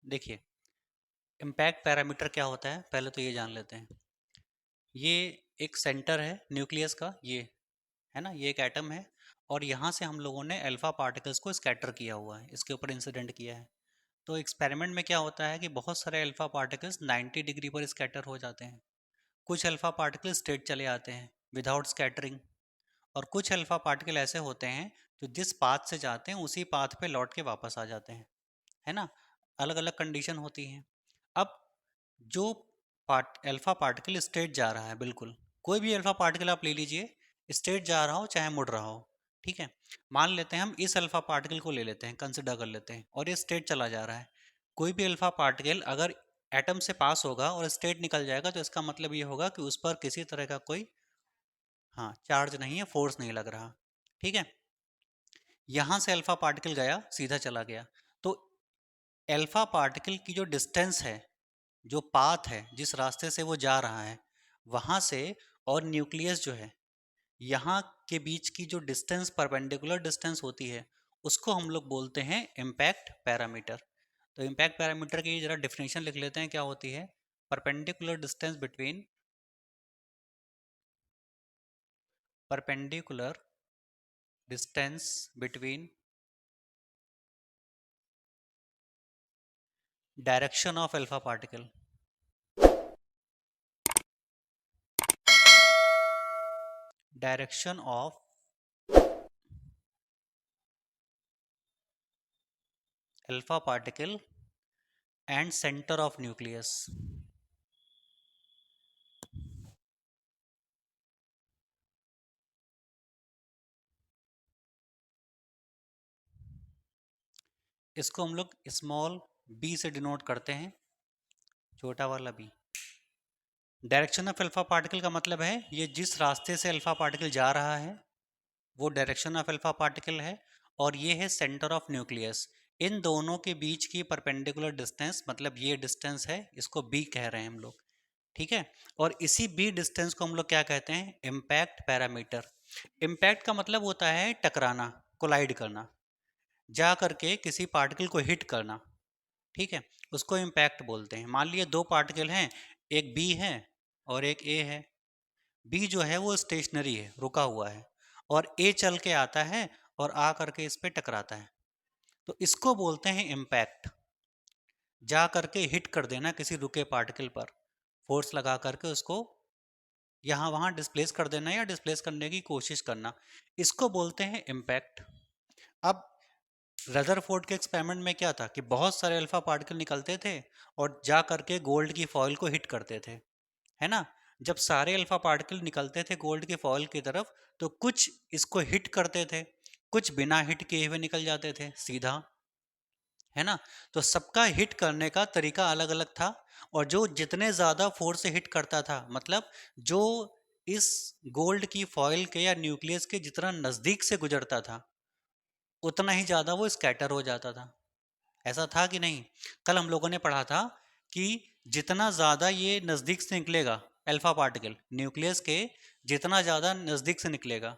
देखिए, impact parameter क्या होता है पहले तो ये जान लेते हैं। ये एक सेंटर है न्यूक्लियस का, ये है ना, ये एक एटम है और यहाँ से हम लोगों ने अल्फा पार्टिकल्स को स्कैटर किया हुआ है, इसके ऊपर इंसिडेंट किया है। तो एक्सपेरिमेंट में क्या होता है कि बहुत सारे अल्फा पार्टिकल्स 90 डिग्री पर स्कैटर हो जाते हैं। कुछ अल्फा पार्टिकल स्ट्रेट चले आते हैं विदाउट स्कैटरिंग, और कुछ अल्फा पार्टिकल ऐसे होते हैं जो जिस पाथ से जाते हैं उसी पाथ पे लौट के वापस आ जाते हैं, है ना। अलग अलग कंडीशन होती हैं। अब जो अल्फा पार्टिकल स्ट्रेट जा रहा है, बिल्कुल कोई भी अल्फा पार्टिकल आप ले लीजिए, स्ट्रेट जा रहा हो चाहे मुड़ रहा हो, ठीक है। मान लेते हैं हम इस अल्फा पार्टिकल को ले लेते हैं, कंसिडर कर लेते हैं, और ये स्ट्रेट चला जा रहा है। कोई भी अल्फा पार्टिकल अगर एटम से पास होगा और स्ट्रेट निकल जाएगा तो इसका मतलब ये होगा कि उस पर किसी तरह का कोई, हाँ, चार्ज नहीं है, फोर्स नहीं लग रहा, ठीक है। यहां से अल्फा पार्टिकल गया, सीधा चला गया। तो अल्फा पार्टिकल की जो डिस्टेंस है, जो पाथ है, जिस रास्ते से वो जा रहा है, वहां से और न्यूक्लियस जो है, यहाँ के बीच की जो डिस्टेंस, परपेंडिकुलर डिस्टेंस होती है, उसको हम लोग बोलते हैं इम्पैक्ट पैरामीटर। तो इम्पैक्ट पैरामीटर की जरा डिफिनेशन लिख लेते हैं, क्या होती है। Perpendicular distance between, perpendicular distance between direction of alpha particle, direction of alpha particle and centre of nucleus. इसको हम लोग स्मॉल बी से डिनोट करते हैं, छोटा वाला B. Direction of alpha particle का मतलब है ये जिस रास्ते से अल्फा पार्टिकल जा रहा है वो डायरेक्शन ऑफ अल्फा पार्टिकल है, और ये है सेंटर ऑफ न्यूक्लियस। इन दोनों के बीच की परपेंडिकुलर डिस्टेंस, मतलब ये डिस्टेंस है, इसको बी कह रहे हैं हम लोग, ठीक है। और इसी बी डिस्टेंस को हम लोग क्या कहते हैं, इम्पैक्ट पैरामीटर। इम्पैक्ट का मतलब होता है टकराना, कोलाइड करना, जा करके किसी पार्टिकल को हिट करना, ठीक है, उसको इम्पैक्ट बोलते हैं। मान लिए दो पार्टिकल हैं, एक बी है और एक ए है। बी जो है वो स्टेशनरी है, रुका हुआ है, और ए चल के आता है और आ करके इस पे टकराता है, तो इसको बोलते हैं इम्पैक्ट। जा करके हिट कर देना किसी रुके पार्टिकल पर, फोर्स लगा करके उसको यहाँ वहाँ डिस्प्लेस कर देना या डिस्प्लेस करने की कोशिश करना, इसको बोलते हैं इम्पैक्ट। अब रदरफोर्ड के एक्सपेरिमेंट में क्या था कि बहुत सारे अल्फा पार्टिकल निकलते थे और जा करके गोल्ड की फॉइल को हिट करते थे, है ना। जब सारे अल्फा पार्टिकल निकलते थे गोल्ड की फॉइल की तरफ, तो कुछ इसको हिट करते थे, कुछ बिना हिट किए हुए निकल जाते थे सीधा, है ना। तो सबका हिट करने का तरीका अलग अलग था, और जो जितने ज्यादा फोर्स से हिट करता था, मतलब जो इस गोल्ड की फॉइल के या न्यूक्लियस के जितना नजदीक से गुजरता था, उतना ही ज्यादा वो स्कैटर हो जाता था। ऐसा था कि नहीं। कल हम लोगों ने पढ़ा था कि जितना ज्यादा ये नजदीक से निकलेगा अल्फा पार्टिकल न्यूक्लियस के, जितना ज्यादा नजदीक से निकलेगा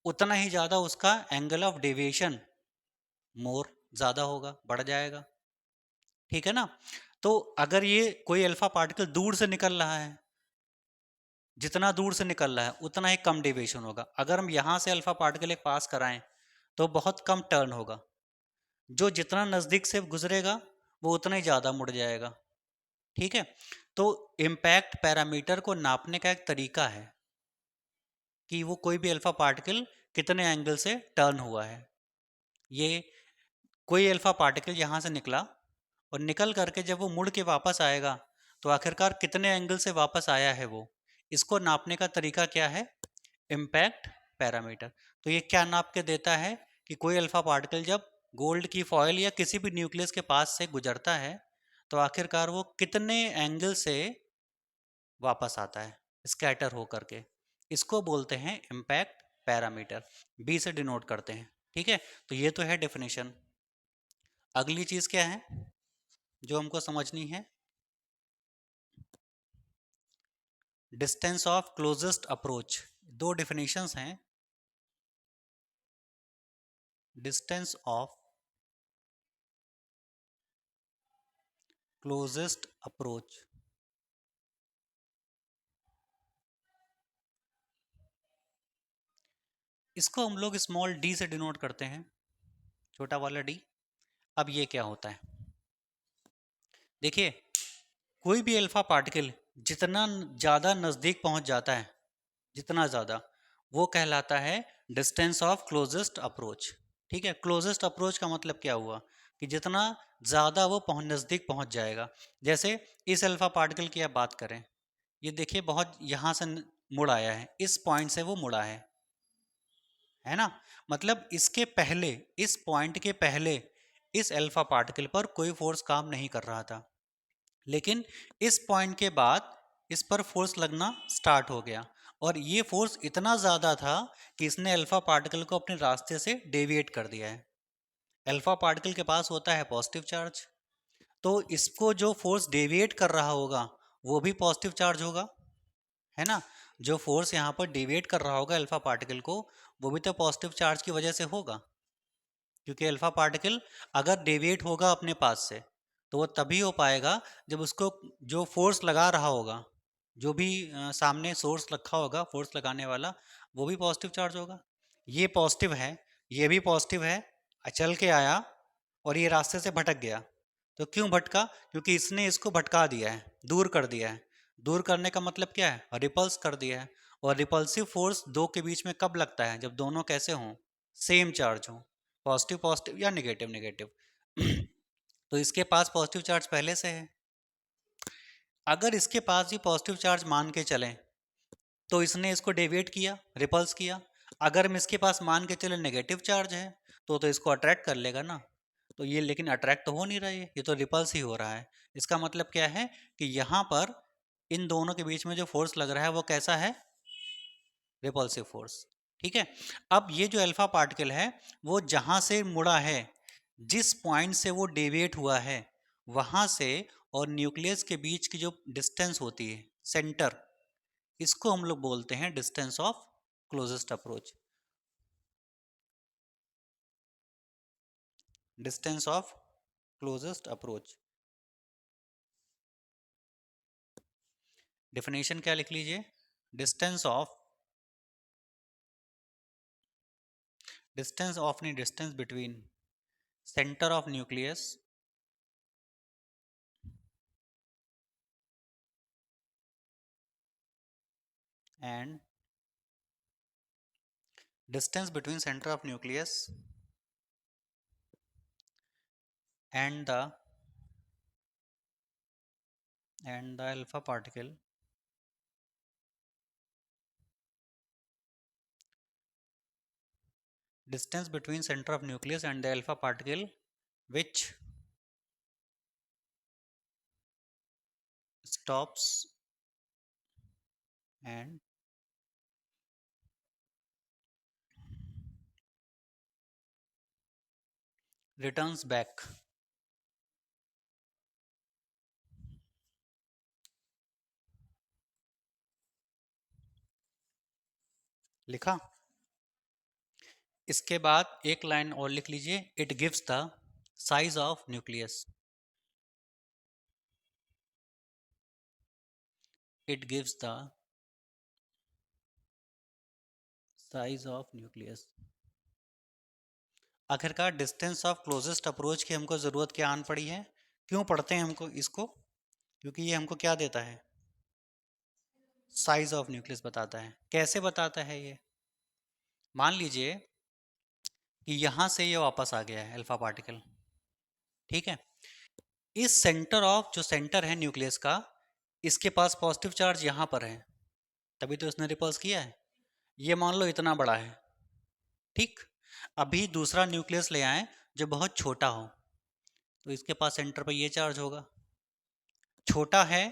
उतना ही ज्यादा उसका एंगल ऑफ डेविएशन मोर ज्यादा होगा, बढ़ जाएगा, ठीक है ना। तो अगर ये कोई अल्फा पार्टिकल दूर से निकल रहा है, जितना दूर से निकल रहा है उतना ही कम डेविएशन होगा। अगर हम यहाँ से अल्फा पार्टिकल एक पास कराएं तो बहुत कम टर्न होगा, जो जितना नजदीक से गुजरेगा वो उतना ही ज्यादा मुड़ जाएगा, ठीक है। तो इम्पैक्ट पैरामीटर को नापने का एक तरीका है कि वो कोई भी अल्फा पार्टिकल कितने एंगल से टर्न हुआ है। ये कोई अल्फा पार्टिकल यहाँ से निकला और निकल करके जब वो मुड़ के वापस आएगा तो आखिरकार कितने एंगल से वापस आया है वो, इसको नापने का तरीका क्या है, इम्पैक्ट पैरामीटर। तो ये क्या नाप के देता है कि कोई अल्फा पार्टिकल जब गोल्ड की फॉइल या किसी भी न्यूक्लियस के पास से गुजरता है तो आखिरकार वो कितने एंगल से वापस आता है स्कैटर हो करके, इसको बोलते हैं इम्पैक्ट पैरामीटर। बी से डिनोट करते हैं, ठीक है। तो ये तो है डेफिनेशन। अगली चीज क्या है जो हमको समझनी है, डिस्टेंस ऑफ क्लोजेस्ट अप्रोच। दो डिफिनेशंस हैं, डिस्टेंस ऑफ क्लोजेस्ट अप्रोच। इसको हम लोग स्मॉल डी से डिनोट करते हैं, छोटा वाला डी। अब ये क्या होता है, देखिए कोई भी अल्फा पार्टिकल जितना ज़्यादा नज़दीक पहुंच जाता है, जितना ज़्यादा, वो कहलाता है डिस्टेंस ऑफ क्लोजेस्ट अप्रोच। ठीक है, क्लोजेस्ट अप्रोच का मतलब क्या हुआ कि जितना ज़्यादा वो नज़दीक पहुंच जाएगा। जैसे इस अल्फा पार्टिकल की आप बात करें, ये देखिए बहुत यहाँ से मुड़ आया है, इस पॉइंट से वो मुड़ा है ना। मतलब इसके पहले, इस पॉइंट के पहले इस अल्फा पार्टिकल पर कोई फोर्स काम नहीं कर रहा था, लेकिन इस पॉइंट के बाद इस पर फोर्स लगना स्टार्ट हो गया, और ये फोर्स इतना ज़्यादा था कि इसने अल्फा पार्टिकल को अपने रास्ते से डेविएट कर दिया है। अल्फा पार्टिकल के पास होता है पॉजिटिव चार्ज, तो इसको जो फोर्स डेविएट कर रहा होगा वो भी पॉजिटिव चार्ज होगा, है ना। जो फोर्स यहाँ पर डेविएट कर रहा होगा अल्फा पार्टिकल को, वो भी तो पॉजिटिव चार्ज की वजह से होगा, क्योंकि अल्फा पार्टिकल अगर डेविएट होगा अपने पास से तो वो तभी हो पाएगा जब उसको जो फोर्स लगा रहा होगा, जो भी सामने सोर्स रखा होगा फोर्स लगाने वाला, वो भी पॉजिटिव चार्ज होगा। ये पॉजिटिव है, ये भी पॉजिटिव है, चल के आया और ये रास्ते से भटक गया। तो क्यों भटका, क्योंकि इसने इसको भटका दिया है, दूर कर दिया है। दूर करने का मतलब क्या है, रिपल्स कर दिया है। और रिपल्सिव फोर्स दो के बीच में कब लगता है, जब दोनों कैसे हों, सेम चार्ज हो, पॉजिटिव पॉजिटिव या नेगेटिव नेगेटिव। तो इसके पास पॉजिटिव चार्ज पहले से है। अगर इसके पास भी पॉजिटिव चार्ज मान के चलें तो इसने इसको डेविएट किया, रिपल्स किया। अगर हम इसके पास मान के चले नेगेटिव चार्ज है तो इसको अट्रैक्ट कर लेगा ना। तो ये लेकिन अट्रैक्ट तो हो नहीं रहा है, ये तो रिपल्स ही हो रहा है। इसका मतलब क्या है कि यहाँ पर इन दोनों के बीच में जो फोर्स लग रहा है वो कैसा है, रिपल्सिव फोर्स। ठीक है, अब ये जो अल्फा पार्टिकल है वो जहाँ से मुड़ा है, जिस पॉइंट से वो डेविएट हुआ है वहाँ से और न्यूक्लियस के बीच की जो डिस्टेंस होती है, सेंटर, इसको हम लोग बोलते हैं distance of closest approach. Distance of closest approach, definition क्या लिख लीजिए, डिस्टेंस ऑफ नहीं, distance between centre of nucleus and distance between centre of nucleus and the alpha particle distance between center of nucleus and the alpha particle which stops and returns back। लिखा। इसके बाद एक line और लिख लीजिए, it gives the size of nucleus, it gives the size of nucleus. आखिरकार distance of closest approach की हमको ज़रूरत क्या आन पड़ी है, क्यों पढ़ते हैं हमको इसको, क्योंकि ये हमको क्या देता है, साइज ऑफ न्यूक्लियस बताता है। कैसे बताता है ये, मान लीजिए कि यहाँ से ये वापस आ गया है अल्फा पार्टिकल, ठीक है। इस सेंटर ऑफ, जो सेंटर है न्यूक्लियस का, इसके पास पॉजिटिव चार्ज यहाँ पर है, तभी तो इसने रिपल्स किया है। ये मान लो इतना बड़ा है, ठीक। अभी दूसरा न्यूक्लियस ले आए जो बहुत छोटा हो, तो इसके पास सेंटर पर ये चार्ज होगा, छोटा है,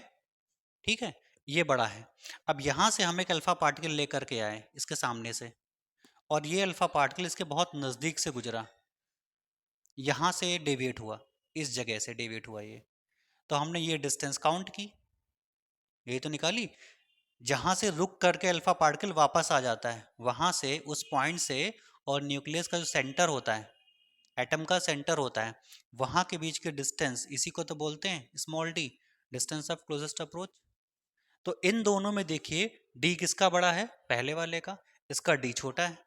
ठीक है, ये बड़ा है। अब यहाँ से हम एक अल्फा पार्टिकल लेकर के आए इसके सामने से, और ये अल्फा पार्टिकल इसके बहुत नज़दीक से गुजरा, यहाँ से डेविएट हुआ, इस जगह से डेविएट हुआ ये। तो हमने ये डिस्टेंस काउंट की, यही तो निकाली। जहाँ से रुक करके अल्फा पार्टिकल वापस आ जाता है, वहाँ से, उस पॉइंट से, और न्यूक्लियस का जो सेंटर होता है, एटम का सेंटर होता है, वहां के बीच के डिस्टेंस, इसी को तो बोलते हैं small D, distance of closest approach. तो इन दोनों में देखिए डी किसका बड़ा है, पहले वाले का, इसका डी छोटा है।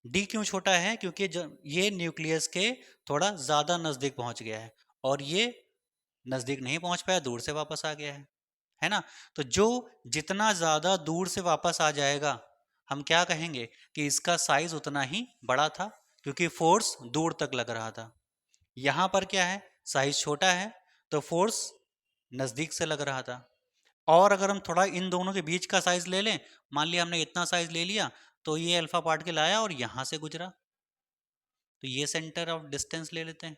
डी क्यों छोटा है, क्योंकि ये न्यूक्लियस के थोड़ा ज्यादा नजदीक पहुंच गया है, और ये नजदीक नहीं पहुंच पाया, दूर से वापस आ गया है ना। तो जो जितना ज्यादा दूर से वापस आ जाएगा, हम क्या कहेंगे कि इसका साइज उतना ही बड़ा था, क्योंकि फोर्स दूर तक लग रहा था। यहां पर क्या है, साइज छोटा है, तो फोर्स नजदीक से लग रहा था। और अगर हम थोड़ा इन दोनों के बीच का साइज ले लें, मान लिया हमने इतना साइज ले लिया, तो ये अल्फा पार्टिकल आया और यहां से गुजरा, तो ये सेंटर ऑफ डिस्टेंस ले लेते हैं।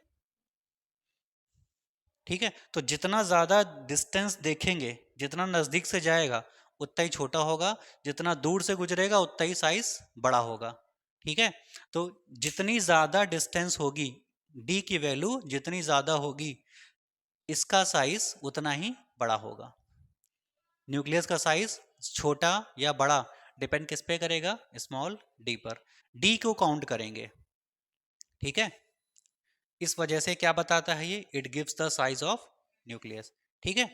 ठीक है, तो जितना ज्यादा डिस्टेंस देखेंगे, जितना नजदीक से जाएगा उतना ही छोटा होगा, जितना दूर से गुजरेगा उतना ही साइज बड़ा होगा। ठीक है, तो जितनी ज्यादा डिस्टेंस होगी, डी की वैल्यू जितनी ज्यादा होगी, इसका साइज उतना ही बड़ा होगा। न्यूक्लियस का साइज छोटा या बड़ा डिपेंड किस पे करेगा, स्मॉल डी पर। डी को काउंट करेंगे। ठीक है, इस वजह से क्या बताता है ये, it gives the size of nucleus. ठीक है,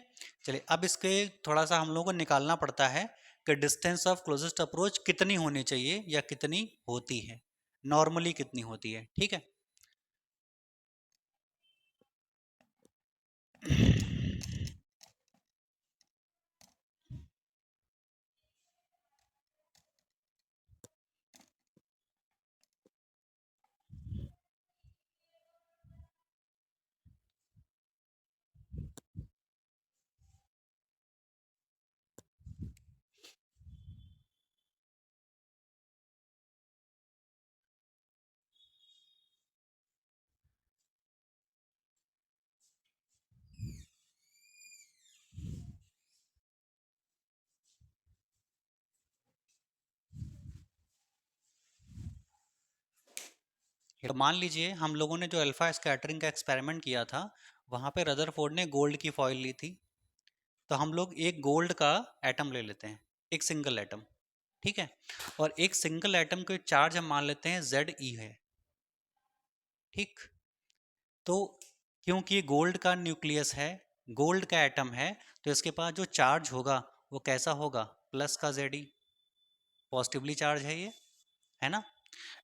चलिए अब इसके थोड़ा सा हम लोगों को निकालना पड़ता है कि डिस्टेंस ऑफ क्लोजेस्ट अप्रोच कितनी होनी चाहिए या कितनी होती है, नॉर्मली कितनी होती है। ठीक है, तो मान लीजिए हम लोगों ने जो अल्फा स्कैटरिंग का एक्सपेरिमेंट किया था, वहां पे रदरफोर्ड ने गोल्ड की फॉइल ली थी। तो हम लोग एक गोल्ड का एटम ले लेते हैं, एक सिंगल एटम। ठीक है, और एक सिंगल एटम के चार्ज हम मान लेते हैं जेड ई है। ठीक, तो क्योंकि गोल्ड का न्यूक्लियस है, गोल्ड का एटम है, तो इसके पास जो चार्ज होगा वो कैसा होगा, प्लस का जेड ई, पॉजिटिवली चार्ज है ये, है ना।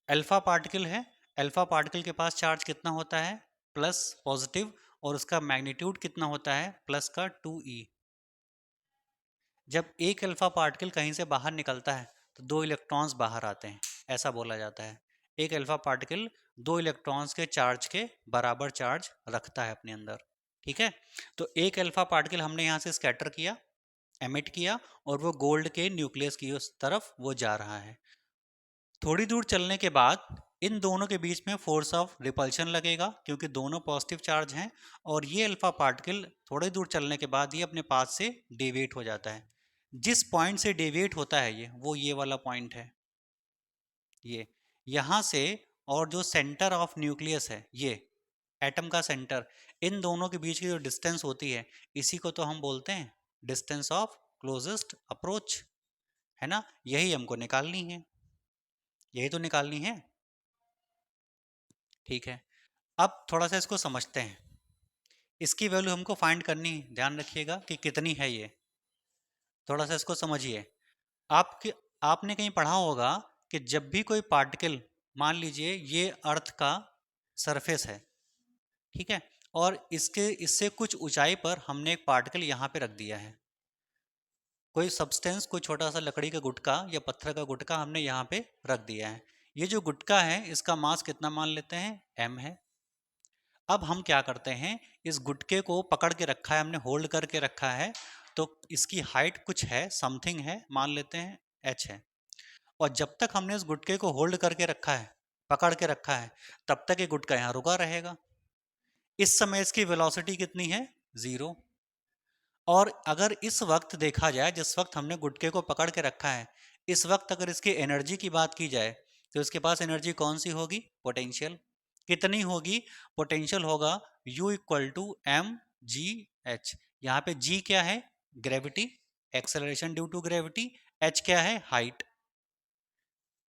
अल्फा पार्टिकल है, अल्फा पार्टिकल के पास चार्ज कितना होता है, प्लस पॉजिटिव, और उसका मैग्नीट्यूड कितना होता है, प्लस का 2e। जब एक अल्फा पार्टिकल कहीं से बाहर निकलता है तो दो इलेक्ट्रॉन्स बाहर आते हैं, ऐसा बोला जाता है। एक अल्फा पार्टिकल दो इलेक्ट्रॉन्स के चार्ज के बराबर चार्ज रखता है अपने अंदर। ठीक है, तो एक अल्फा पार्टिकल हमने यहाँ से स्कैटर किया, एमिट किया, और वो गोल्ड के न्यूक्लियस की उस तरफ वो जा रहा है। थोड़ी दूर चलने के बाद इन दोनों के बीच में फोर्स ऑफ रिपल्शन लगेगा, क्योंकि दोनों पॉजिटिव चार्ज हैं, और ये अल्फा पार्टिकल थोड़ी दूर चलने के बाद ये अपने पाथ से डेविएट हो जाता है। जिस पॉइंट से डेविएट होता है ये, वो ये वाला पॉइंट है, ये यहाँ से, और जो सेंटर ऑफ न्यूक्लियस है, ये एटम का सेंटर, इन दोनों के बीच की जो डिस्टेंस होती है, इसी को तो हम बोलते हैं डिस्टेंस ऑफ क्लोजेस्ट अप्रोच, है ना। यही हमको निकालनी है, यही तो निकालनी है। ठीक है, अब थोड़ा सा इसको समझते हैं। इसकी वैल्यू हमको फाइंड करनी है, ध्यान रखिएगा कि कितनी है ये। थोड़ा सा इसको समझिए। आपके आपने कहीं पढ़ा होगा कि जब भी कोई पार्टिकल, मान लीजिए ये अर्थ का सरफेस है, ठीक है, और इसके इससे कुछ ऊंचाई पर हमने एक पार्टिकल यहाँ पे रख दिया है, कोई सब्सटेंस, कोई छोटा सा लकड़ी का गुटका या पत्थर का गुटका हमने यहाँ पे रख दिया है। ये जो गुटका है इसका मास कितना मान लेते हैं, m है। अब हम क्या करते हैं, इस गुटके को पकड़ के रखा है हमने, होल्ड करके रखा है, तो इसकी हाइट कुछ है, समथिंग है, मान लेते हैं h है। और जब तक हमने इस गुटके को होल्ड करके रखा है, पकड़ के रखा है, तब तक ये गुटका यहाँ रुका रहेगा। इस समय इसकी वेलोसिटी कितनी है, 0। और अगर इस वक्त देखा जाए, जिस वक्त हमने गुटके को पकड़ के रखा है, इस वक्त अगर इसकी एनर्जी की बात की जाए, तो इसके पास एनर्जी कौन सी होगी, पोटेंशियल। कितनी होगी, पोटेंशियल होगा U equal to M G H. यहाँ पे G क्या है, gravity, acceleration due to gravity. H क्या है, हाइट,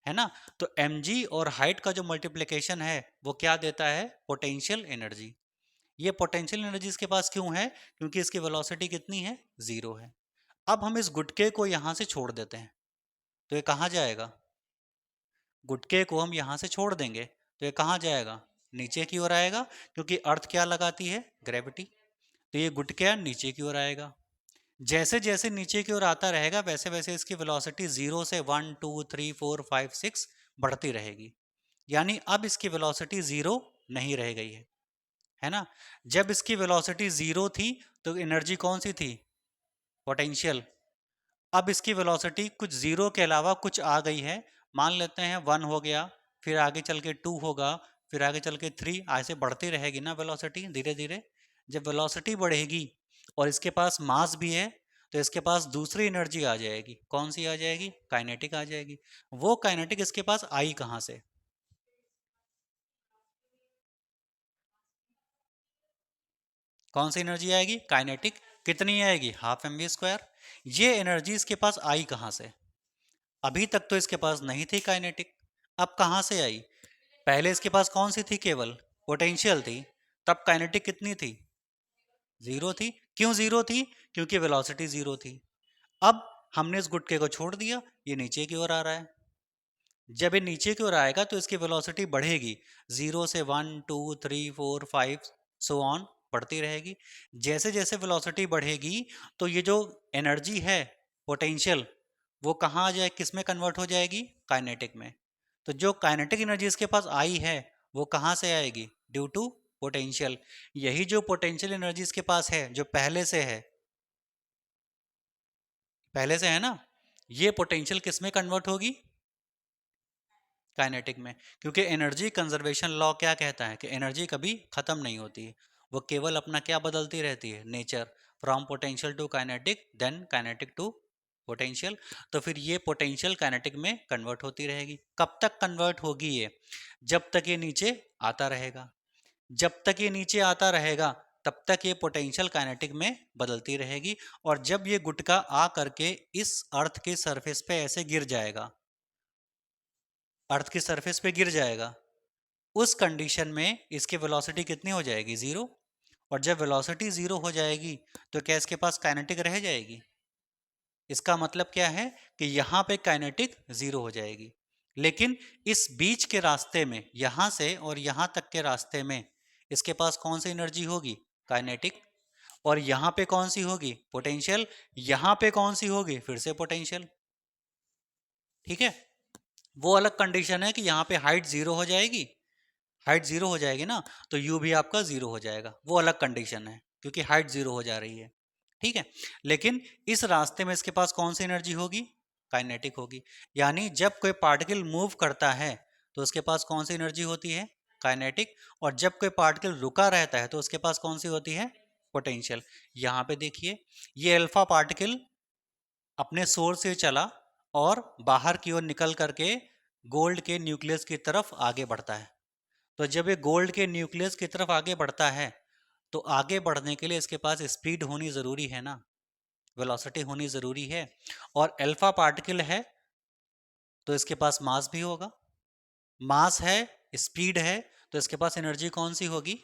है ना। तो mg और हाइट का जो मल्टीप्लिकेशन है वो क्या देता है, पोटेंशियल एनर्जी। ये पोटेंशियल एनर्जी इसके पास क्यों है, क्योंकि इसकी वेलोसिटी कितनी है, 0 है। अब हम इस गुटके को यहां से छोड़ देते हैं, तो ये कहाँ जाएगा, गुटके को हम यहां से छोड़ देंगे तो ये कहाँ जाएगा, नीचे की ओर आएगा, क्योंकि अर्थ क्या लगाती है, ग्रेविटी। तो ये गुटका नीचे की ओर आएगा। जैसे जैसे नीचे की ओर आता रहेगा वैसे वैसे इसकी वेलोसिटी 0 से 1 2 3 4 5 6 बढ़ती रहेगी। यानी अब इसकी वेलोसिटी 0 नहीं रह गई है ना। जब इसकी वेलोसिटी 0 थी तो एनर्जी कौन सी थी, पोटेंशियल। अब इसकी वेलोसिटी कुछ 0 के अलावा कुछ आ गई है, मान लेते हैं 1 हो गया, फिर आगे चल के 2 होगा, फिर आगे चल के 3, ऐसे बढ़ती रहेगी ना वेलोसिटी धीरे धीरे। जब वेलोसिटी बढ़ेगी और इसके पास मास भी है तो इसके पास दूसरी एनर्जी आ जाएगी, कौन सी आ जाएगी, काइनेटिक आ जाएगी। वो काइनेटिक इसके पास आई कहां से, कौन सी एनर्जी आएगी, काइनेटिक। कितनी आएगी, हाफ एम वी स्क्वायर। ये एनर्जी इसके पास आई कहां से, अभी तक तो इसके पास नहीं थी काइनेटिक, अब कहां से आई। पहले इसके पास कौन सी थी, केवल पोटेंशियल थी, तब काइनेटिक कितनी थी, 0 थी। क्यों 0 थी, क्योंकि वेलोसिटी 0 थी। अब हमने इस गुटके को छोड़ दिया, ये नीचे की ओर आ रहा है। जब ये नीचे की ओर आएगा तो इसकी वेलोसिटी बढ़ेगी, 0 से 1 2 3 4 5 सो ऑन बढ़ती रहेगी। जैसे जैसे वेलोसिटी बढ़ेगी तो ये जो एनर्जी है, पोटेंशियल, वो कहाँ आ जाए, किस में कन्वर्ट हो जाएगी, काइनेटिक में। तो जो काइनेटिक एनर्जी इसके पास आई है वो कहाँ से आएगी, ड्यू टू पोटेंशियल। यही जो पोटेंशियल एनर्जी इसके पास है जो पहले से है, पहले से है ना, ये पोटेंशियल किस में कन्वर्ट होगी, काइनेटिक में। क्योंकि एनर्जी कंजर्वेशन लॉ क्या कहता है कि एनर्जी कभी खत्म नहीं होती है, वो केवल अपना क्या बदलती रहती है, nature. From potential to kinetic, then kinetic to potential. तो फिर ये पोटेंशियल काइनेटिक में कन्वर्ट होती रहेगी। कब तक कन्वर्ट होगी ये, जब तक ये नीचे आता रहेगा। जब तक ये नीचे आता रहेगा तब तक ये पोटेंशियल काइनेटिक में बदलती रहेगी। और जब ये गुटका आ करके इस अर्थ के सरफेस पे ऐसे गिर जाएगा, अर्थ की सरफेस पे गिर जाएगा, उस कंडीशन में इसकी वेलोसिटी कितनी हो जाएगी, 0। और जब वेलोसिटी 0 हो जाएगी तो क्या इसके पास काइनेटिक रह जाएगी, इसका मतलब क्या है कि यहाँ पे काइनेटिक 0 हो जाएगी। लेकिन इस बीच के रास्ते में, यहाँ से और यहाँ तक के रास्ते में इसके पास कौन सी एनर्जी होगी, काइनेटिक। और यहाँ पे कौन सी होगी, पोटेंशियल। यहाँ पे कौन सी होगी, फिर से पोटेंशियल। ठीक है, वो अलग कंडीशन है कि यहाँ पे हाइट 0 हो जाएगी, हाइट 0 हो जाएगी ना, तो यू भी आपका 0 हो जाएगा, वो अलग कंडीशन है क्योंकि हाइट 0 हो जा रही है। ठीक है, लेकिन इस रास्ते में इसके पास कौन सी एनर्जी होगी, काइनेटिक होगी। यानी जब कोई पार्टिकल मूव करता है तो उसके पास कौन सी एनर्जी होती है, काइनेटिक। और जब कोई पार्टिकल रुका रहता है तो उसके पास कौन सी होती है, पोटेंशियल। यहाँ पे देखिए, ये अल्फा पार्टिकल अपने सोर्स से चला और बाहर की ओर निकल करके गोल्ड के न्यूक्लियस की तरफ आगे बढ़ता है। तो जब ये गोल्ड के न्यूक्लियस की तरफ आगे बढ़ता है तो आगे बढ़ने के लिए इसके पास स्पीड होनी ज़रूरी है ना, वेलोसिटी होनी ज़रूरी है। और अल्फा पार्टिकल है तो इसके पास मास भी होगा, मास है, स्पीड है, तो इसके पास एनर्जी कौन सी होगी,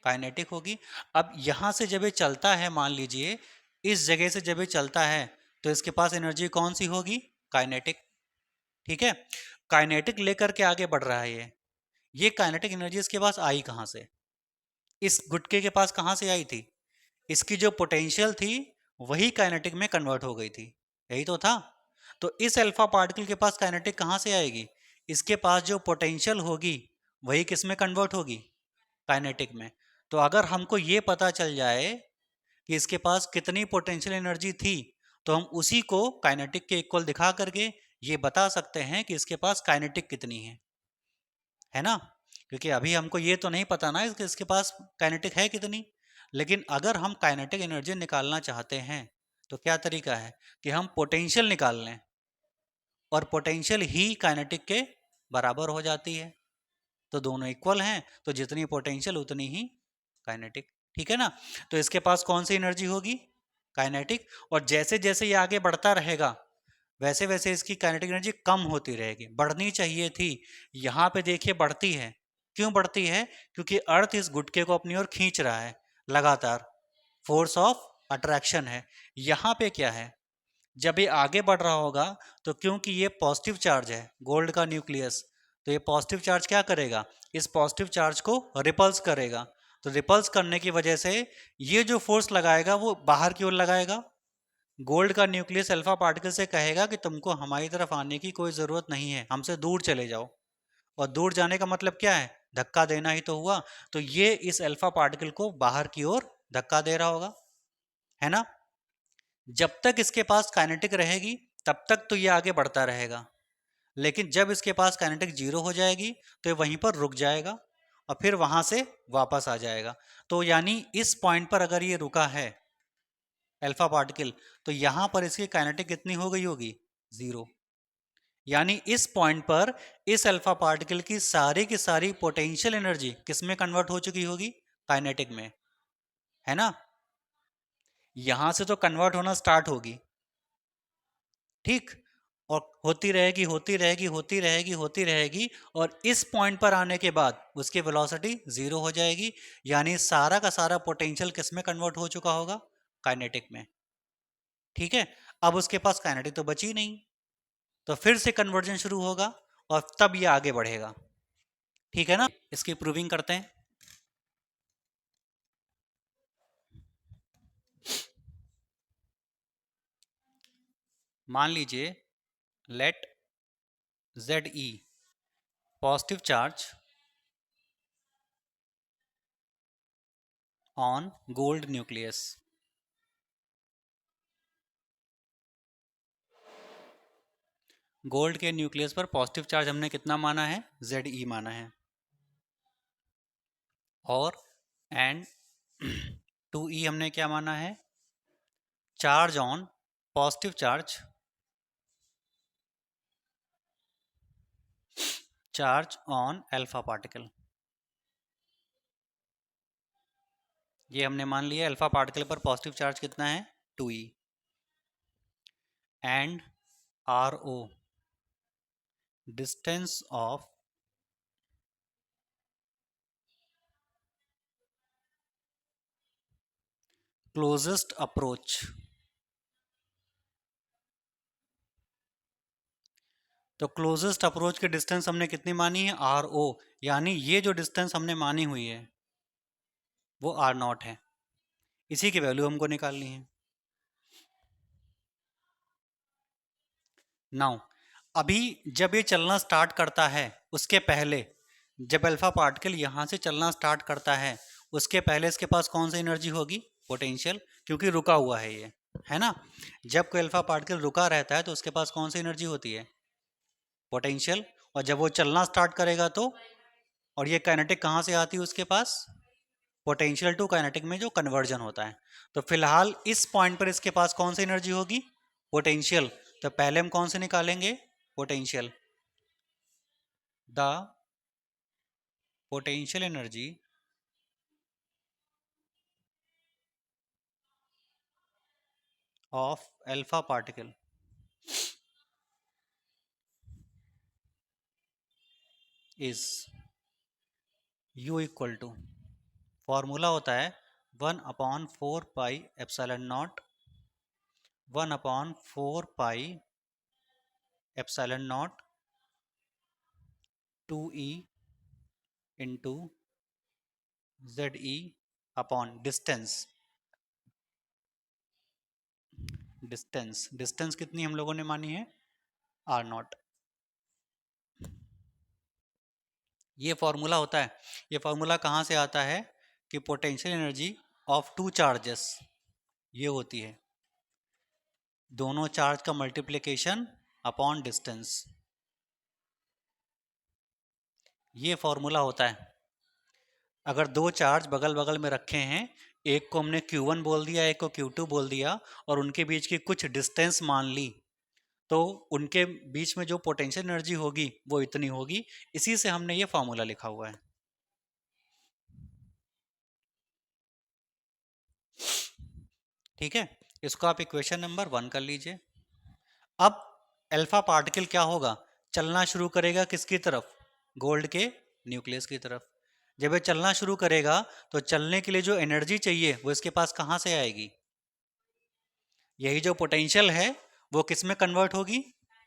काइनेटिक होगी। अब यहाँ से जब ये चलता है, मान लीजिए इस जगह से जब ये चलता है तो इसके पास एनर्जी कौन सी होगी, काइनेटिक। ठीक है, काइनेटिक लेकर के आगे बढ़ रहा है ये काइनेटिक एनर्जी इसके पास आई कहाँ से, इस गुटके के पास कहाँ से आई थी, इसकी जो पोटेंशियल थी वही काइनेटिक में कन्वर्ट हो गई थी, यही तो था। तो इस अल्फा पार्टिकल के पास काइनेटिक कहाँ से आएगी, इसके पास जो पोटेंशियल होगी वही किस में कन्वर्ट होगी, काइनेटिक में। तो अगर हमको ये पता चल जाए कि इसके पास कितनी पोटेंशियल एनर्जी थी तो हम उसी को काइनेटिक के इक्वल दिखा करके ये बता सकते हैं कि इसके पास काइनेटिक कितनी है ना। क्योंकि अभी हमको ये तो नहीं पता ना कि इसके पास काइनेटिक है कितनी। लेकिन अगर हम काइनेटिक एनर्जी निकालना चाहते हैं तो क्या तरीका है कि हम पोटेंशियल निकाल लें, और पोटेंशियल ही काइनेटिक के बराबर हो जाती है। तो दोनों इक्वल हैं तो जितनी पोटेंशियल उतनी ही काइनेटिक। ठीक है ना। तो इसके पास कौन सी एनर्जी होगी, काइनेटिक। और जैसे जैसे ये आगे बढ़ता रहेगा वैसे वैसे इसकी काइनेटिक एनर्जी कम होती रहेगी, बढ़नी चाहिए थी, यहाँ पे देखिए बढ़ती है। क्यों बढ़ती है? क्योंकि अर्थ इस गुटके को अपनी ओर खींच रहा है लगातार, फोर्स ऑफ अट्रैक्शन है। यहाँ पे क्या है, जब ये आगे बढ़ रहा होगा तो क्योंकि ये पॉजिटिव चार्ज है, गोल्ड का न्यूक्लियस, तो ये पॉजिटिव चार्ज क्या करेगा, इस पॉजिटिव चार्ज को रिपल्स करेगा। तो रिपल्स करने की वजह से ये जो फोर्स लगाएगा वो बाहर की ओर लगाएगा। गोल्ड का न्यूक्लियस अल्फा पार्टिकल से कहेगा कि तुमको हमारी तरफ आने की कोई ज़रूरत नहीं है, हमसे दूर चले जाओ। और दूर जाने का मतलब क्या है, धक्का देना ही तो हुआ। तो ये इस अल्फा पार्टिकल को बाहर की ओर धक्का दे रहा होगा, है ना। जब तक इसके पास काइनेटिक रहेगी तब तक तो ये आगे बढ़ता रहेगा, लेकिन जब इसके पास काइनेटिक जीरो हो जाएगी तो ये वहीं पर रुक जाएगा और फिर वहां से वापस आ जाएगा। तो यानी इस पॉइंट पर अगर ये रुका है अल्फा पार्टिकल, तो यहां पर इसकी काइनेटिक कितनी हो गई होगी, जीरो। यानी इस पॉइंट पर इस अल्फा पार्टिकल की सारी पोटेंशियल एनर्जी किस में कन्वर्ट हो चुकी होगी, काइनेटिक में, है ना। यहां से तो कन्वर्ट होना स्टार्ट होगी, ठीक, और होती रहेगी होती रहेगी होती रहेगी होती रहेगी, और इस पॉइंट पर आने के बाद उसकी वेलोसिटी जीरो हो जाएगी। यानी सारा का सारा पोटेंशियल किस में कन्वर्ट हो चुका होगा, काइनेटिक में। ठीक है, अब उसके पास काइनेटिक तो बची नहीं, तो फिर से कन्वर्जन शुरू होगा और तब ये आगे बढ़ेगा। ठीक है ना, इसकी प्रूविंग करते हैं। मान लीजिए let Z E positive charge on gold nucleus. Gold के न्यूक्लियस पर पॉजिटिव चार्ज हमने कितना माना है, जेड ई माना है। और एंड टू ई हमने क्या माना है, charge on positive charge on alpha particle. ये हमने मान लिया अल्फा पार्टिकल पर पॉजिटिव चार्ज कितना है, two E. And R O distance of closest approach. तो क्लोजेस्ट अप्रोच की डिस्टेंस हमने कितनी मानी है, आर ओ। यानी ये जो डिस्टेंस हमने मानी हुई है वो आर नॉट है, इसी की वैल्यू हमको निकालनी है। नाउ अभी जब ये चलना स्टार्ट करता है उसके पहले, जब अल्फा पार्टिकल यहाँ से चलना स्टार्ट करता है उसके पहले इसके पास कौन सी एनर्जी होगी, पोटेंशियल, क्योंकि रुका हुआ है ये, है ना। जब कोई अल्फा पार्टिकल रुका रहता है तो उसके पास कौन सी एनर्जी होती है, पोटेंशियल। और जब वो चलना स्टार्ट करेगा तो, और ये काइनेटिक कहाँ से आती है उसके पास, पोटेंशियल टू काइनेटिक में जो कन्वर्जन होता है। तो फिलहाल इस पॉइंट पर इसके पास कौन सी एनर्जी होगी, पोटेंशियल। तो पहले हम कौन से निकालेंगे, potential. The potential energy of alpha particle is U equal to, formula होता है 1/4 pi epsilon naught, 1/4 pi epsilon naught 2e into Z E upon distance. Distance कितनी हम लोगों ने मानी है, आर नॉट। ये फॉर्मूला होता है, ये फॉर्मूला कहाँ से आता है कि potential energy of two charges ये होती है दोनों चार्ज का मल्टीप्लिकेशन अपॉन डिस्टेंस, ये फॉर्मूला होता है। अगर दो चार्ज बगल बगल में रखे हैं, एक को हमने Q1 बोल दिया एक को Q2 बोल दिया, और उनके बीच की कुछ डिस्टेंस मान ली, तो उनके बीच में जो पोटेंशियल एनर्जी होगी वो इतनी होगी। इसी से हमने ये फॉर्मूला लिखा हुआ है। ठीक है, इसको आप इक्वेशन नंबर 1 कर लीजिए। अब अल्फा पार्टिकल क्या होगा, चलना शुरू करेगा किसकी तरफ, गोल्ड के न्यूक्लियस की तरफ। जब ये चलना शुरू करेगा तो चलने के लिए जो एनर्जी चाहिए वो इसके पास कहाँ से आएगी, यही जो पोटेंशियल है वो किस में कन्वर्ट होगी,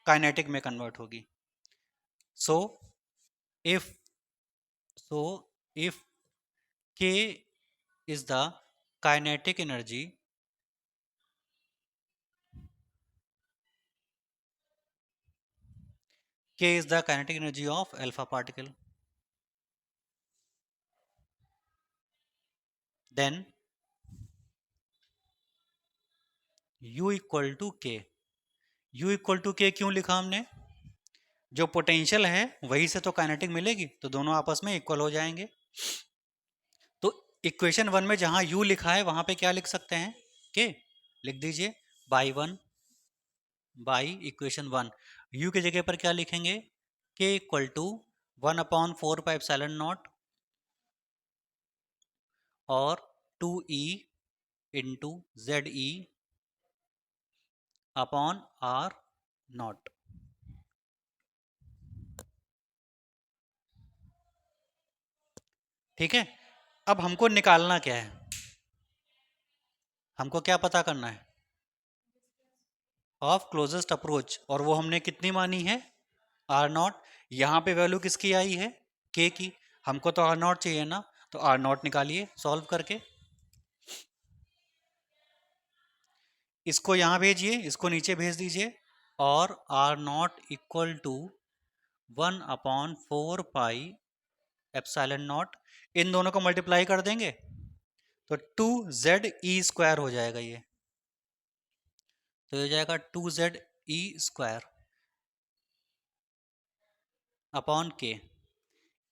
काइनेटिक में कन्वर्ट होगी। So if so if k is the kinetic energy k is the kinetic energy of alpha particle, then u equal to k। u equal to K क्यों लिखा हमने, जो पोटेंशियल है वही से तो काइनेटिक मिलेगी, तो दोनों आपस में इक्वल हो जाएंगे। तो इक्वेशन 1 में जहां u लिखा है वहां पे क्या लिख सकते हैं, k लिख दीजिए, बाई 1 बाई इक्वेशन 1। u की जगह पर क्या लिखेंगे, k इक्वल टू 1/4 और 2e into Z E upon R naught. ठीक है, अब हमको निकालना क्या है, हमको क्या पता करना है, ऑफ क्लोजेस्ट अप्रोच, और वो हमने कितनी मानी है, आर नॉट। यहाँ पे वैल्यू किसकी आई है, के की, हमको तो आर नॉट चाहिए ना, तो आर नॉट निकालिए सॉल्व करके, इसको यहाँ भेजिए, इसको नीचे भेज दीजिए, और R naught equal to 1/4 epsilon naught, इन दोनों को मल्टीप्लाई कर देंगे तो 2z e² हो जाएगा ये, तो ये हो जाएगा 2z e² अपॉन के।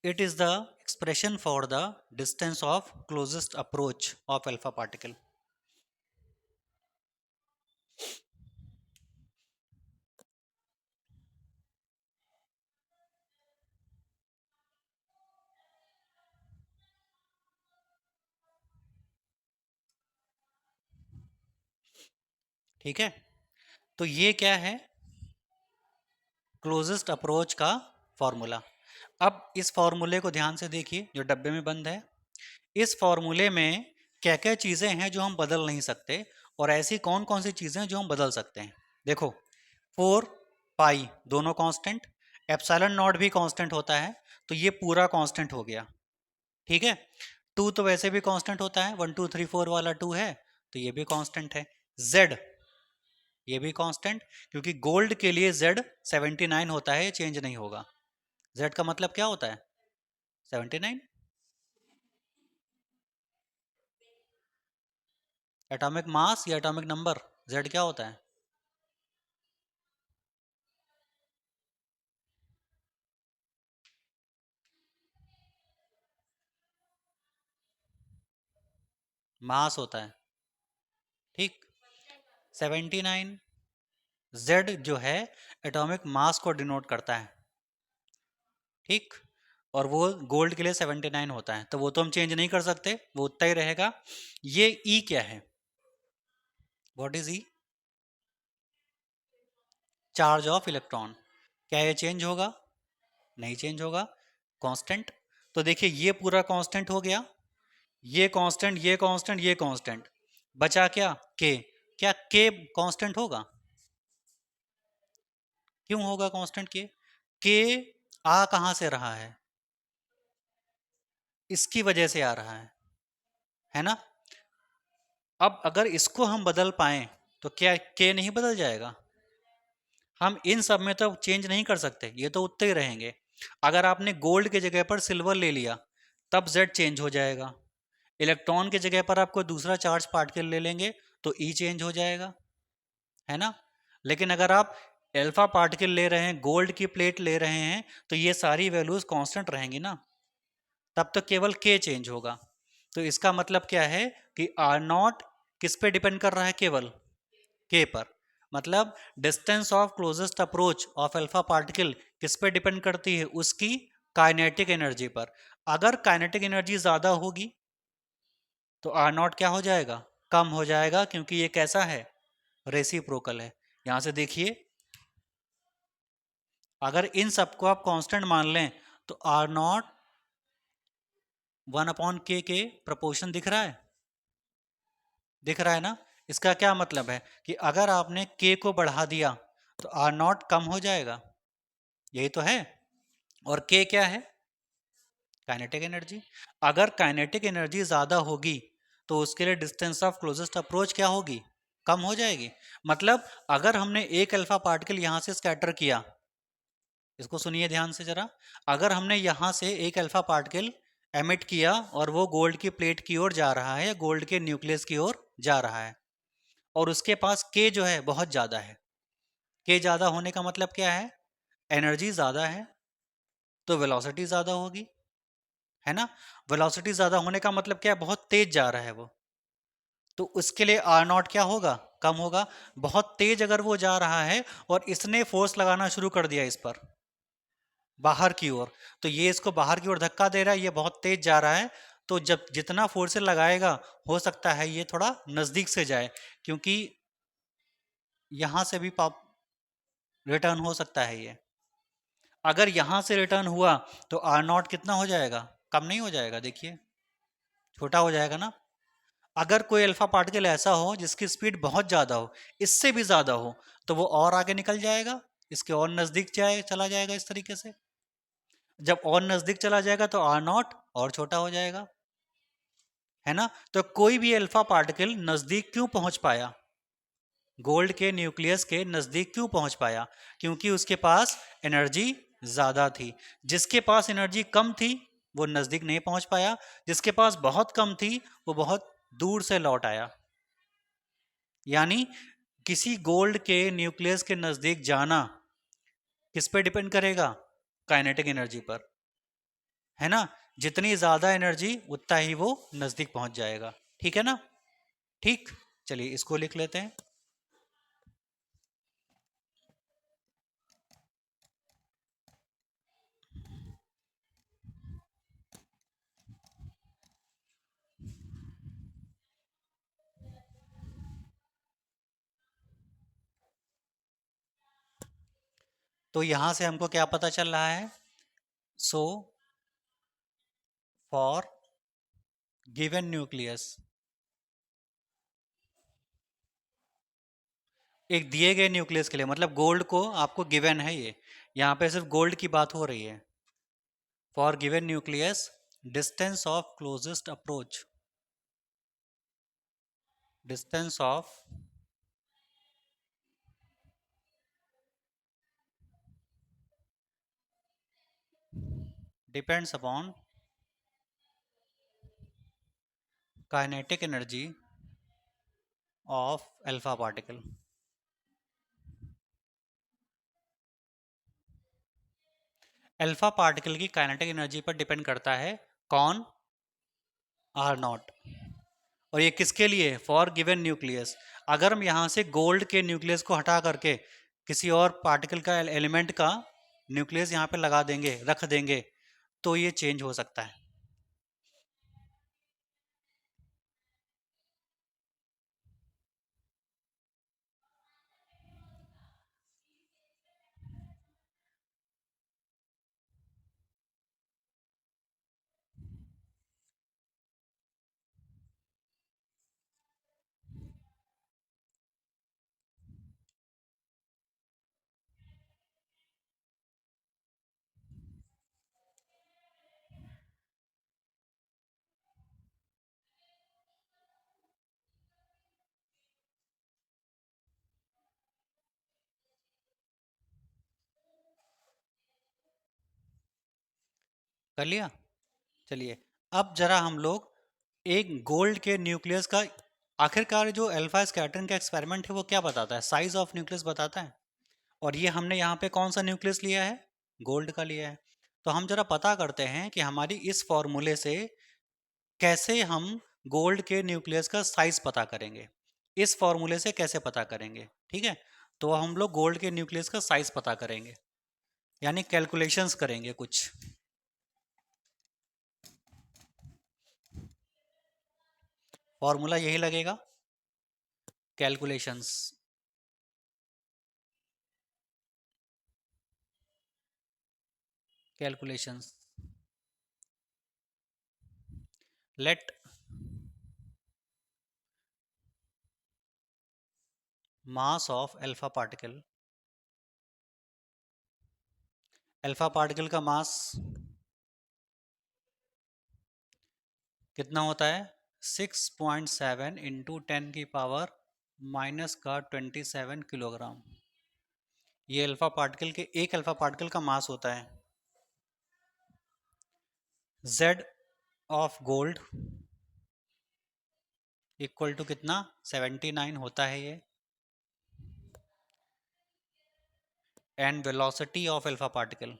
It is the expression for the distance of closest approach of alpha particle. ठीक है, तो ये क्या है, क्लोजेस्ट अप्रोच का फॉर्मूला। अब इस फॉर्मूले को ध्यान से देखिए जो डब्बे में बंद है, इस फॉर्मूले में क्या क्या चीज़ें हैं जो हम बदल नहीं सकते, और ऐसी कौन कौन सी चीज़ें जो हम बदल सकते हैं। देखो 4 पाई दोनों कांस्टेंट, एप्सिलॉन नॉट भी कांस्टेंट होता है, तो ये पूरा कांस्टेंट हो गया। ठीक है, 2 तो वैसे भी कांस्टेंट होता है, 1 2 3 4 वाला 2 है, तो ये भी कांस्टेंट है। z ये भी कांस्टेंट, क्योंकि गोल्ड के लिए z 79 होता है, चेंज नहीं होगा। z का मतलब क्या होता है, 79। एटॉमिक मास या एटॉमिक नंबर, z क्या होता है, मास होता है। ठीक, 79 z जो है एटॉमिक मास को डिनोट करता है। ठीक, और वो गोल्ड के लिए 79 होता है, तो वो तो हम चेंज नहीं कर सकते, वो उतना ही रहेगा। ये ई क्या है, what is E, charge of electron. क्या ये चेंज होगा, नहीं चेंज होगा, कांस्टेंट। तो देखिए ये पूरा कांस्टेंट हो गया, ये कांस्टेंट, ये कांस्टेंट, ये कांस्टेंट, बचा क्या, के। क्या के कांस्टेंट होगा, क्यों होगा कांस्टेंट के आ कहां से रहा है, इसकी वजह से आ रहा है ना। अब अगर इसको हम बदल पाए तो क्या के नहीं बदल जाएगा, हम इन सब में तो चेंज नहीं कर सकते, ये तो उतने ही रहेंगे। अगर आपने गोल्ड के जगह पर सिल्वर ले लिया तब जेड चेंज हो जाएगा, इलेक्ट्रॉन के जगह पर आपको दूसरा चार्ज पार्टिकल ले लेंगे तो ई चेंज हो जाएगा, है ना। लेकिन अगर आप अल्फा पार्टिकल ले रहे हैं, गोल्ड की प्लेट ले रहे हैं, तो ये सारी वैल्यूज कांस्टेंट रहेंगी ना, तब तो केवल के चेंज होगा। तो इसका मतलब क्या है कि आर नॉट किस पे डिपेंड कर रहा है, केवल के पर। मतलब distance of closest approach of alpha particle किस पे डिपेंड करती है, उसकी काइनेटिक एनर्जी पर। अगर काइनेटिक एनर्जी ज्यादा होगी तो आर नॉट क्या हो जाएगा, कम हो जाएगा, क्योंकि ये कैसा है, रेसिप्रोकल है। यहां से देखिए अगर इन सबको आप कांस्टेंट मान लें तो आर नॉट 1/k के प्रपोर्शन दिख रहा है, दिख रहा है ना। इसका क्या मतलब है कि अगर आपने k को बढ़ा दिया तो आर नॉट कम हो जाएगा, यही तो है। और k क्या है? Kinetic energy. अगर काइनेटिक एनर्जी ज्यादा होगी तो उसके लिए डिस्टेंस ऑफ क्लोजेस्ट अप्रोच क्या होगी? कम हो जाएगी। मतलब अगर हमने एक अल्फा पार्टिकल यहां से स्कैटर किया, इसको सुनिए ध्यान से जरा, अगर हमने यहां से एक अल्फा पार्टिकल एमिट किया और वो गोल्ड की प्लेट की ओर जा रहा है, गोल्ड के न्यूक्लियस की ओर जा रहा है, और उसके पास के जो है बहुत ज्यादा है, के ज्यादा होने का मतलब क्या है? एनर्जी ज्यादा है तो वेलोसिटी ज्यादा होगी, है ना। वेलोसिटी ज्यादा होने का मतलब क्या है? बहुत तेज जा रहा है वो, तो उसके लिए आर नॉट क्या होगा? कम होगा। बहुत तेज अगर वो जा रहा है और इसने फोर्स लगाना शुरू कर दिया इस पर बाहर की ओर, तो ये इसको बाहर की ओर धक्का दे रहा है, ये बहुत तेज जा रहा है, तो जब जितना फोर्स लगाएगा हो सकता है ये थोड़ा नजदीक से जाए, क्योंकि यहां से भी पाप रिटर्न हो सकता है ये। अगर यहां से रिटर्न हुआ तो आर नॉट कितना हो जाएगा? कम नहीं हो जाएगा, देखिए छोटा हो जाएगा ना। अगर कोई अल्फा पार्टिकल ऐसा हो जिसकी स्पीड बहुत ज्यादा हो, इससे भी ज्यादा हो, तो वो और आगे निकल जाएगा, इसके और नजदीक चला जाएगा इस तरीके से। जब और नजदीक चला जाएगा तो आर नॉट और छोटा हो जाएगा, है ना। तो कोई भी अल्फा पार्टिकल नजदीक क्यों पहुंच पाया? गोल्ड के न्यूक्लियस के नजदीक क्यों पहुंच पाया? क्योंकि उसके पास एनर्जी ज्यादा थी। जिसके पास एनर्जी कम थी वो नजदीक नहीं पहुंच पाया, जिसके पास बहुत कम थी वो बहुत दूर से लौट आया। यानी किसी गोल्ड के न्यूक्लियस के नजदीक जाना किस पे डिपेंड करेगा? काइनेटिक एनर्जी पर, है ना। जितनी ज्यादा एनर्जी उतना ही वो नजदीक पहुंच जाएगा, ठीक है ना। ठीक, चलिए इसको लिख लेते हैं। तो यहां से हमको क्या पता चल रहा है? सो फॉर गिवन न्यूक्लियस, एक दिए गए न्यूक्लियस के लिए, मतलब गोल्ड को आपको गिवन है ये, यहाँ पे सिर्फ गोल्ड की बात हो रही है। For given nucleus distance of closest approach, distance of depends upon kinetic energy of alpha particle. Alpha particle की काइनेटिक एनर्जी पर डिपेंड करता है कौन? R naught. और ये किसके लिए? For given nucleus. अगर हम यहाँ से गोल्ड के न्यूक्लियस को हटा करके किसी और पार्टिकल का एलिमेंट का न्यूक्लियस यहाँ पे लगा देंगे, रख देंगे, तो ये चेंज हो सकता है। कर लिया। चलिए अब जरा हम लोग एक गोल्ड के न्यूक्लियस का, आखिरकार जो अल्फा स्कैटरिंग का एक्सपेरिमेंट है वो क्या बताता है? साइज ऑफ न्यूक्लियस बताता है। और ये हमने यहाँ पे कौन सा न्यूक्लियस लिया है? गोल्ड का लिया है। तो हम जरा पता करते हैं कि हमारी इस फॉर्मूले से कैसे हम गोल्ड के न्यूक्लियस का साइज पता करेंगे। इस फॉर्मूले से कैसे पता करेंगे? ठीक है, तो हम लोग गोल्ड के न्यूक्लियस का साइज पता करेंगे, यानी कैलकुलेशंस करेंगे कुछ। फॉर्मूला यही लगेगा, calculations. Calculations. Let mass of alpha particle, alpha particle का मास कितना होता है? 6.7 इंटू 10 की पावर माइनस का 27 किलोग्राम। ये अल्फा पार्टिकल के, एक अल्फा पार्टिकल का मास होता है। Z of gold equal to कितना? 79 होता है ये। And velocity of alpha particle,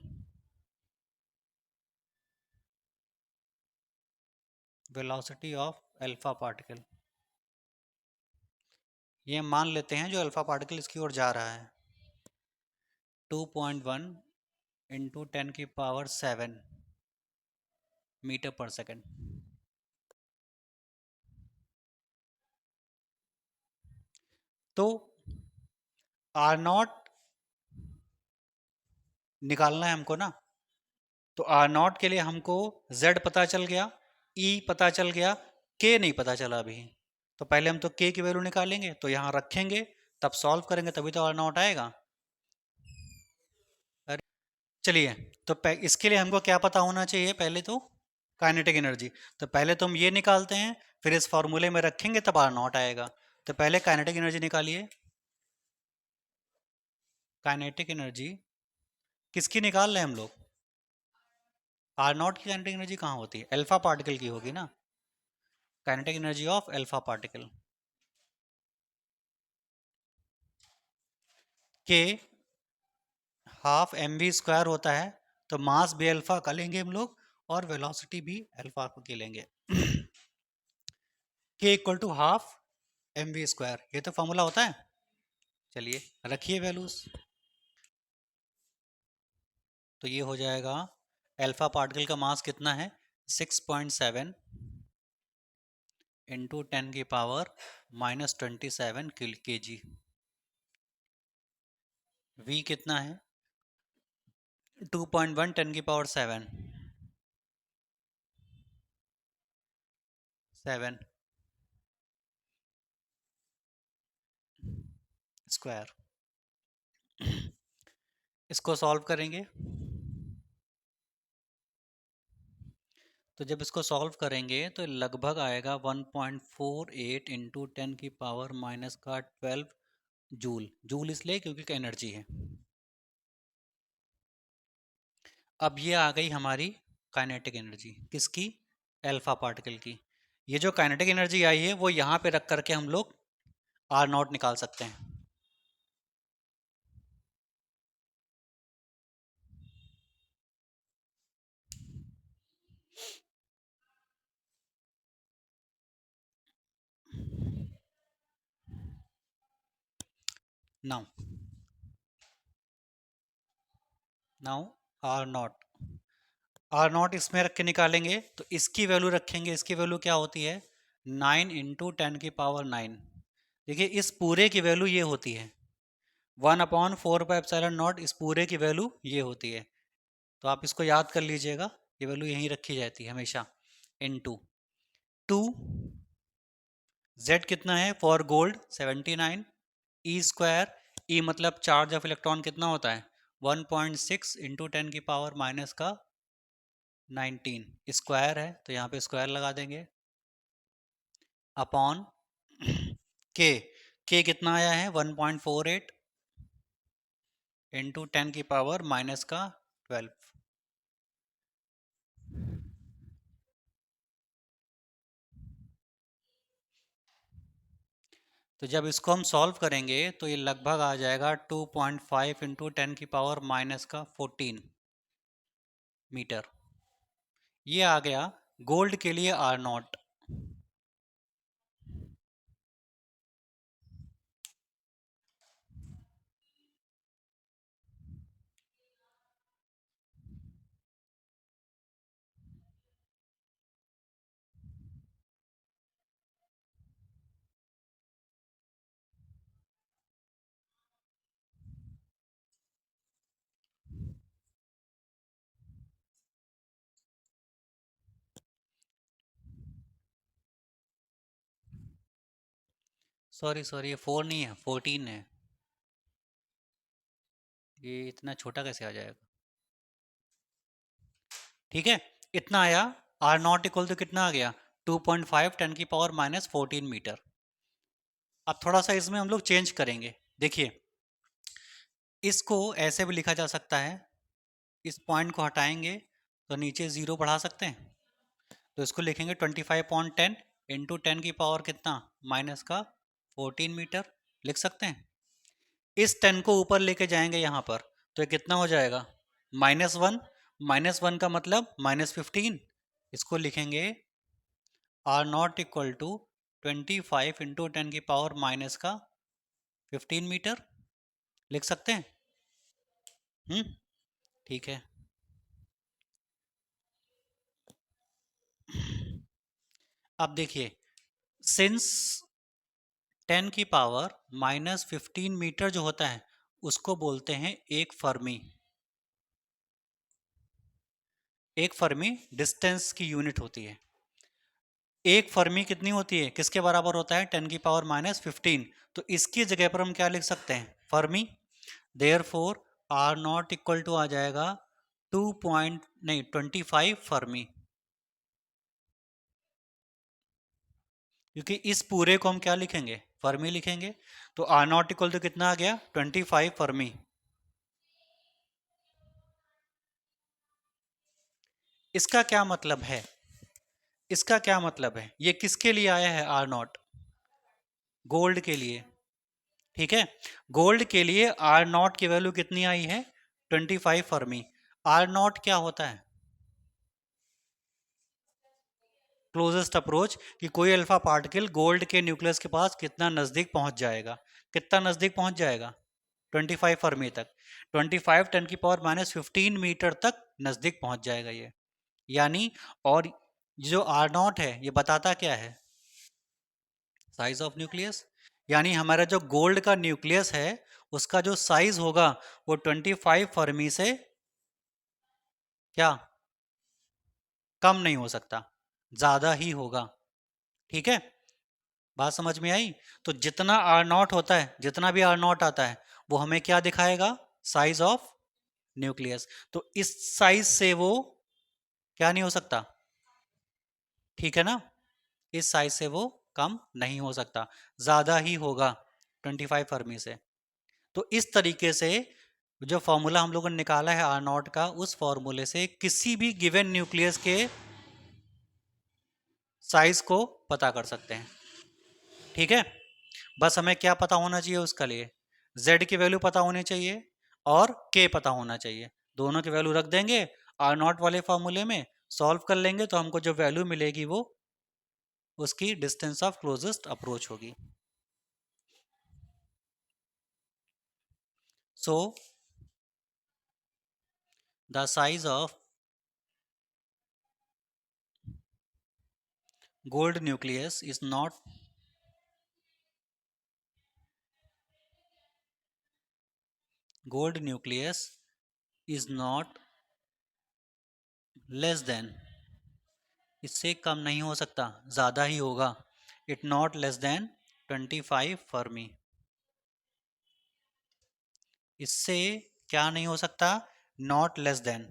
velocity of alpha particle, ये मान लेते हैं जो अल्फा पार्टिकल इसकी ओर जा रहा है, 2.1 इंटू 10 की पावर 7 मीटर पर सेकेंड। तो आर नॉट निकालना है हमको ना, तो आर नॉट के लिए हमको z पता चल गया, E पता चल गया, K नहीं पता चला अभी। तो पहले हम तो K की वैल्यू निकालेंगे, तो यहाँ रखेंगे, तब सॉल्व करेंगे, तभी तो आर नॉट आएगा। अरे चलिए, तो इसके लिए हमको क्या पता होना चाहिए? पहले तो काइनेटिक एनर्जी। तो पहले तो हम ये निकालते हैं, फिर इस फॉर्मूले में रखेंगे, तब आर नॉट आएगा। तो पहले काइनेटिक एनर्जी निकालिए। काइनेटिक एनर्जी किसकी निकाल रहे हैं हम लोग? आर नॉट की काइनेटिक एनर्जी कहाँ होती है? अल्फा पार्टिकल की होगी ना, kinetic energy of alpha particle के हाफ एम वी स्क्वायर होता है। तो मास भी अल्फा का लेंगे हम लोग, और वेलोसिटी भी अल्फा की लेंगे। K equal to half M V square, ये तो फॉर्मूला होता है। चलिए रखिए वैल्यूज। तो ये हो जाएगा, अल्फा पार्टिकल का मास कितना है? 6.7 इंटू 10 की पावर -27 के जी। वी कितना है? 2.1 10 की पावर 7 स्क्वायर। इसको सॉल्व करेंगे, तो जब इसको सॉल्व करेंगे तो लगभग आएगा 1.48 इंटू 10 की पावर -12 जूल। जूल इसलिए क्योंकि एनर्जी है। अब ये आ गई हमारी काइनेटिक एनर्जी, किसकी? अल्फा पार्टिकल की। ये जो काइनेटिक एनर्जी आई है वो यहाँ पे रख करके हम लोग आर नॉट निकाल सकते हैं। Now now R naught, R naught इसमें रख के निकालेंगे, तो इसकी वैल्यू रखेंगे। इसकी वैल्यू क्या होती है? 9 इंटू 10 की पावर 9। देखिए इस पूरे की वैल्यू ये होती है 1/4 पाई एप्सिलॉन नॉट, इस पूरे की वैल्यू ये होती है। तो आप इसको याद कर लीजिएगा, ये वैल्यू यहीं रखी जाती है हमेशा। इंटू 2, जेड कितना है फॉर गोल्ड? 79। ई स्क्वायर, ई मतलब चार्ज ऑफ इलेक्ट्रॉन कितना होता है? 1.6 इंटू 10 की पावर -19 स्क्वायर है, तो यहाँ पे स्क्वायर लगा देंगे, अपॉन के। के कितना आया है? 1.48 इंटू 10 की पावर -12। तो जब इसको हम सॉल्व करेंगे तो ये लगभग आ जाएगा 2.5 इंटू 10 की पावर -14 मीटर। ये आ गया गोल्ड के लिए आर नॉट। सॉरी सॉरी, ये 4 नहीं है, 14 है। ये इतना छोटा कैसे आ जाएगा? ठीक है, इतना आया। आर नॉट इक्वल टू कितना आ गया? 2.5 10 की पावर माइनस 14 मीटर। अब थोड़ा सा इसमें हम लोग चेंज करेंगे। देखिए, इसको ऐसे भी लिखा जा सकता है, इस पॉइंट को हटाएंगे तो नीचे जीरो बढ़ा सकते हैं, तो इसको लिखेंगे 25/10 इंटू 10 की पावर कितना, माइनस का 14 मीटर, लिख सकते हैं। इस 10 को ऊपर लेके जाएंगे यहाँ पर, तो ये कितना हो जाएगा, -1। -1 का मतलब -15। इसको लिखेंगे R naught equal to 25 into 10 की पावर माइनस का 15 मीटर, लिख सकते हैं। ठीक है। अब देखिए, सिंस 10 की पावर -15 मीटर जो होता है उसको बोलते हैं एक फर्मी। एक फर्मी डिस्टेंस की यूनिट होती है। एक फर्मी कितनी होती है, किसके बराबर होता है, 10 की पावर -15। तो इसकी जगह पर हम क्या लिख सकते हैं, Fermi. Therefore R naught equal to आ जाएगा 2 पॉइंट नहीं 25 फर्मी, क्योंकि इस पूरे को हम क्या लिखेंगे, फर्मी लिखेंगे। तो आर नॉट इक्वल टू कितना आ गया, 25 फर्मी। इसका क्या मतलब है, इसका क्या मतलब है, ये किसके लिए आया है आर नॉट, गोल्ड के लिए। ठीक है, गोल्ड के लिए आर नॉट की वैल्यू कितनी आई है, 25 फर्मी। आर नॉट क्या होता है, क्लोजेस्ट अप्रोच, कि कोई अल्फा पार्टिकल गोल्ड के न्यूक्लियस के पास कितना नजदीक पहुंच जाएगा। कितना नजदीक पहुंच जाएगा, 25 फर्मी तक। 25 10 की पावर -15 मीटर तक नजदीक पहुंच जाएगा ये, यानी। और जो आर नॉट है ये बताता क्या है, साइज ऑफ न्यूक्लियस। यानी हमारा जो गोल्ड का न्यूक्लियस है उसका जो साइज होगा वो 25 फर्मी से क्या कम नहीं हो सकता, ज्यादा ही होगा। ठीक है, बात समझ में आई। तो जितना आर नॉट होता है, जितना भी आर नॉट आता है वो हमें क्या दिखाएगा, साइज ऑफ न्यूक्लियस। तो इस साइज से वो क्या नहीं हो सकता, ठीक है ना, इस साइज से वो कम नहीं हो सकता, ज्यादा ही होगा 25 फर्मी से। तो इस तरीके से जो फॉर्मूला हम लोगों ने निकाला है आर नॉट का, उस फॉर्मूले से किसी भी गिवन न्यूक्लियस के साइज को पता कर सकते हैं। ठीक है, बस हमें क्या पता होना चाहिए उसका लिए, z की वैल्यू पता होनी चाहिए और k पता होना चाहिए। दोनों की वैल्यू रख देंगे आर नॉट वाले फॉर्मूले में, सॉल्व कर लेंगे तो हमको जो वैल्यू मिलेगी वो उसकी डिस्टेंस ऑफ क्लोजेस्ट अप्रोच होगी। So the size of gold nucleus is not gold nucleus is not less than, इससे कम नहीं हो सकता, ज़्यादा ही होगा। It not less than 25 Fermi, इससे क्या नहीं हो सकता, नॉट लेस देन,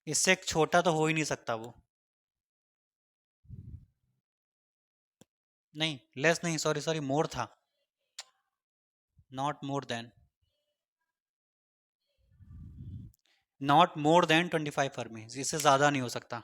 इससे छोटा तो हो ही नहीं सकता वो। नहीं, लेस नहीं, सॉरी सॉरी, मोर था, not more than, not more than 25 Fermi, इससे ज़्यादा नहीं हो सकता।